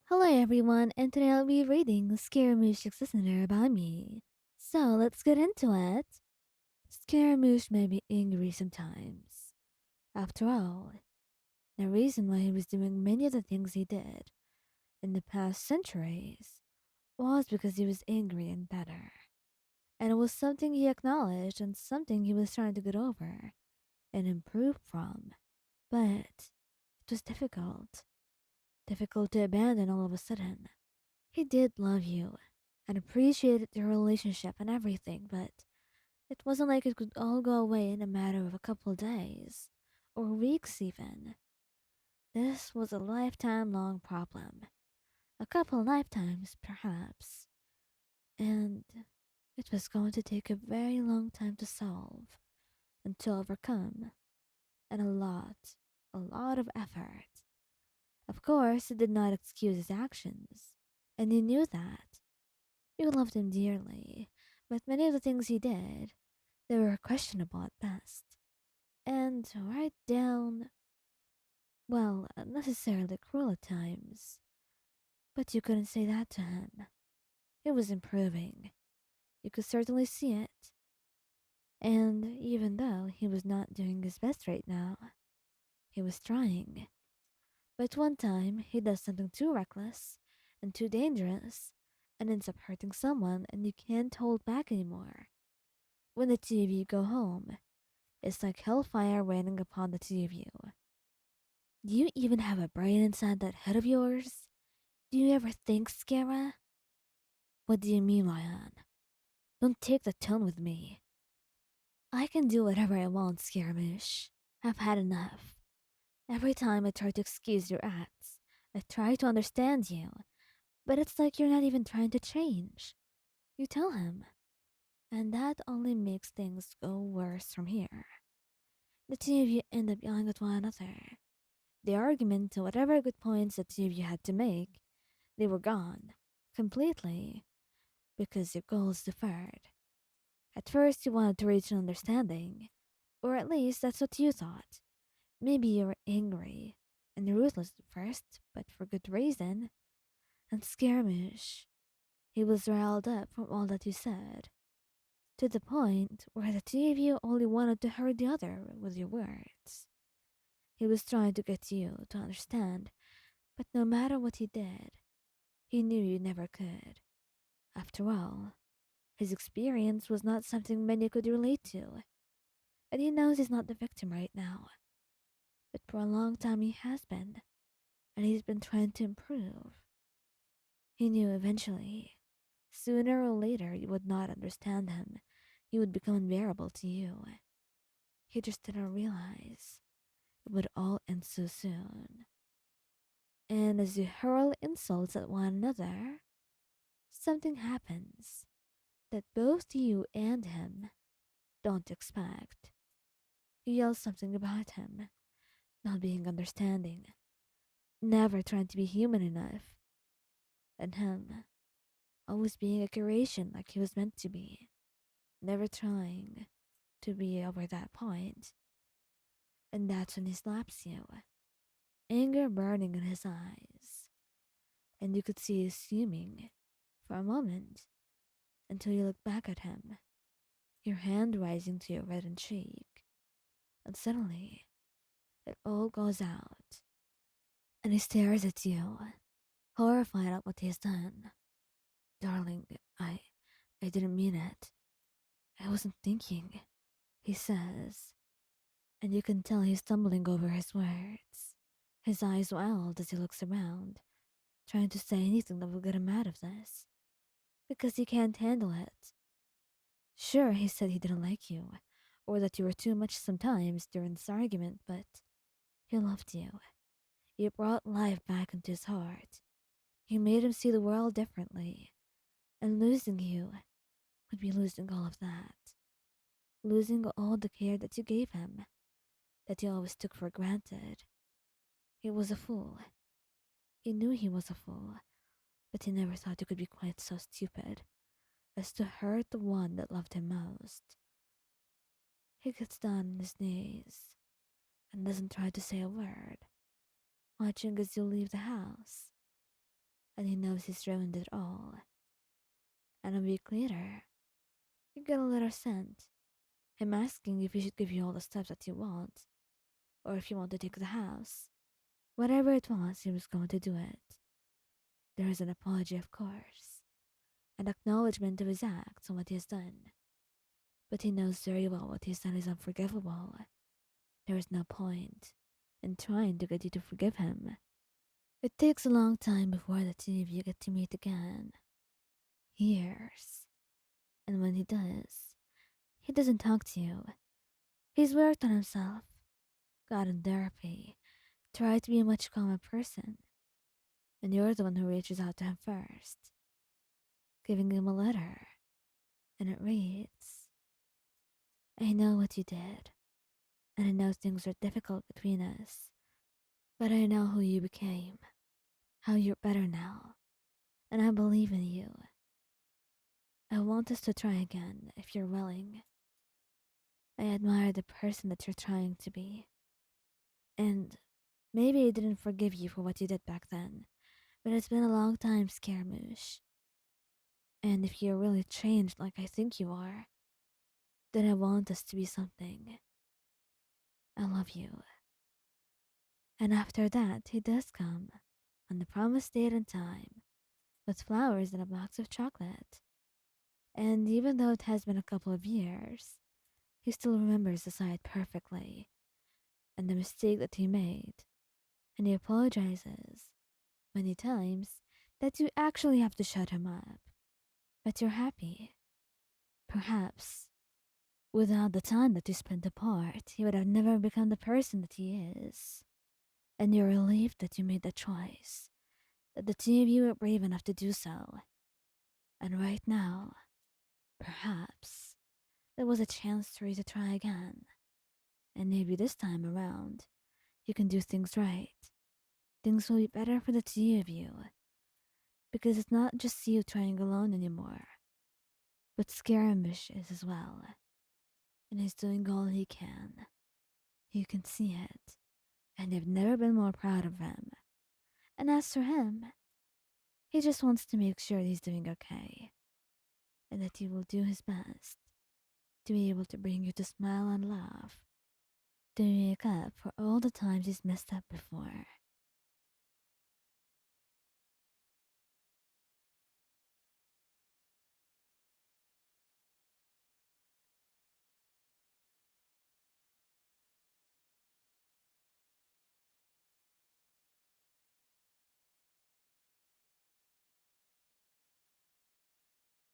Hello everyone, and today I'll be reading Scaramouche Listener by me. So let's get into it. Scaramouche may be angry sometimes. After all, the reason why he was doing many of the things he did in the past centuries was because he was angry and better. And it was something he acknowledged and something he was trying to get over and improve from. But it was difficult. Difficult to abandon all of a sudden. He did love you and appreciated your relationship and everything, but it wasn't like it could all go away in a matter of a couple of days or weeks, even. This was a lifetime long problem. A couple lifetimes, perhaps. And it was going to take a very long time to solve and to overcome, and a lot of effort. Of course, it did not excuse his actions, and he knew that. You loved him dearly, but many of the things he did, they were questionable at best. And right down, well, necessarily cruel at times. But you couldn't say that to him. He was improving. You could certainly see it. And even though he was not doing his best right now, he was trying. But one time, he does something too reckless and too dangerous and ends up hurting someone, and you can't hold back anymore. When the two of you go home, it's like hellfire raining upon the two of you. Do you even have a brain inside that head of yours? Do you ever think, Skara? What do you mean, Ryan? Don't take the tone with me. I can do whatever I want, Scaramouche. I've had enough. Every time I try to excuse your acts, I try to understand you, but it's like you're not even trying to change. You tell him, and that only makes things go worse from here. The two of you end up yelling at one another. The argument to whatever good points the two of you had to make, they were gone. Completely. Because your goals differed. At first you wanted to reach an understanding. Or at least that's what you thought. Maybe you were angry and ruthless at first, but for good reason. And Scaramouche. He was riled up from all that you said. To the point where the two of you only wanted to hurt the other with your words. He was trying to get you to understand, but no matter what he did, he knew you never could. After all, his experience was not something many could relate to, and he knows he's not the victim right now. But for a long time he has been, and he's been trying to improve. He knew eventually, sooner or later, you would not understand him. He would become unbearable to you. He just didn't realize it would all end so soon. And as you hurl insults at one another, something happens that both you and him don't expect. You yell something about him, not being understanding, never trying to be human enough, and him always being a creation like he was meant to be, never trying to be over that point. And that's when he slaps you, anger burning in his eyes, and you could see he's fuming for a moment until you look back at him, your hand rising to your reddened cheek, and suddenly it all goes out, and he stares at you, horrified at what he has done. Darling, I didn't mean it. I wasn't thinking, he says, and you can tell he's stumbling over his words. His eyes wild as he looks around, trying to say anything that will get him out of this, because he can't handle it. Sure, he said he didn't like you, or that you were too much sometimes during this argument, but he loved you. You brought life back into his heart. You made him see the world differently, and losing you would be losing all of that. Losing all the care that you gave him, that he always took for granted. He was a fool. He knew he was a fool, but he never thought he could be quite so stupid as to hurt the one that loved him most. He gets down on his knees and doesn't try to say a word, watching as you leave the house. and he knows he's ruined it all. And a week later, you get a letter sent, him asking if he should give you all the stuff that you want, or if you want to take the house. Whatever it was, he was going to do it. There is an apology, of course, an acknowledgement of his acts and what he has done. But he knows very well what he's done is unforgivable. There is no point in trying to get you to forgive him. It takes a long time before the two of you get to meet again. Years. And when he doesn't talk to you. He's worked on himself, got in therapy, tried to be a much calmer person. And you're the one who reaches out to him first, giving him a letter. And it reads, I know what you did, and I know things are difficult between us, but I know who you became, how you're better now, and I believe in you. I want us to try again if you're willing. I admire the person that you're trying to be. And maybe I didn't forgive you for what you did back then, but it's been a long time, Scaramouche. And if you're really changed like I think you are, then I want us to be something. I love you. And after that, he does come, on the promised date and time, with flowers and a box of chocolate. And even though it has been a couple of years, he still remembers the sight perfectly, and the mistake that he made, and he apologizes many times that you actually have to shut him up. But you're happy. Perhaps without the time that you spent apart, he would have never become the person that he is. And you're relieved that you made the choice, that the two of you were brave enough to do so. And right now, perhaps, there was a chance for you to try again. And maybe this time around, you can do things right. Things will be better for the two of you. Because it's not just you trying alone anymore, but Scaramouche is as well. And he's doing all he can. You can see it. And you've never been more proud of him. And as for him, he just wants to make sure he's doing okay. And that he will do his best to be able to bring you to smile and laugh, to make up for all the times he's messed up before.